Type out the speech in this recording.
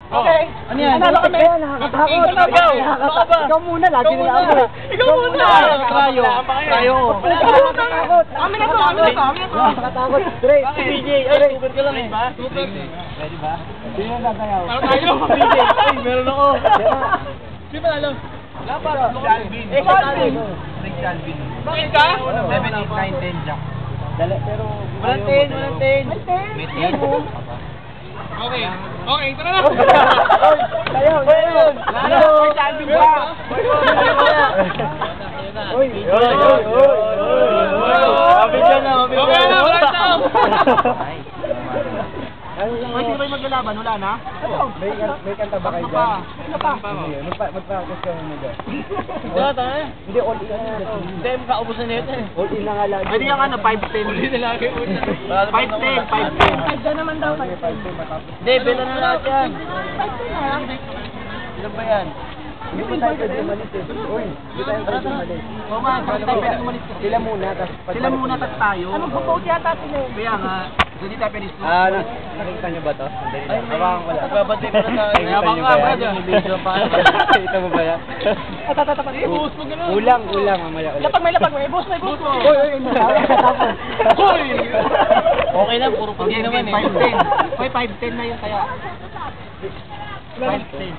Okay. Ano yan? Ano kami? Nakakatakot. Ikaw muna, lagi nila ako. Ikaw muna. Tayo. Kami na to. Nakakatakot. Dre, PJ. Ay, super ka lang eh. Ready ba? Sino yung sasayaw? Ano tayo? PJ. Ay, meron ako. Di ba alam? Calvin. Calvin. Rick Calvin. Bakit ka? 7, 8, 9, 10 jack. Dala, pero... Walang 10, walang 10. May 10. Okay. Okay, tara na. Sayaw. Ano? Calvin ba? Uy. Mabig ka na, mabig ka Okay na, wala na. Ay, sino ba yung maglalaban? Wala na? May kanta ba kayo dyan? Mag-practice ka muna dyan. Hindi, all in na ito. Hindi, makaubusan na ito eh. All in na nga lagi. Pwede yung ano, 5-10. Uli na lagi. 5-10. 5 naman daw. 5-10 matapos. Hindi, bela na lahat yan. 5 na lang. Ilan ba yan? Hindi pa tayo pwede umalis eh. Uy, hindi tayo pwede umalis. Oo nga, hindi tayo pwede umalis. Sila muna, tas tayo. Ano ba po yata sila? Kaya nga, hindi tayo pwede nakikita nyo ba to? Ay, hawakan ko lang. Nagbabati mo na tayo. Nakikita nyo ba yan? Yung video pa. Nakikita mo ba yan? Tatapat. Ibus mo gano'n. Ulang, mamaya ulit. Lapag mo. Ibus mo. Uy! Okay lang, puro pag naman eh. 5-10. Uy, 5-10 na yun kaya. 5-10.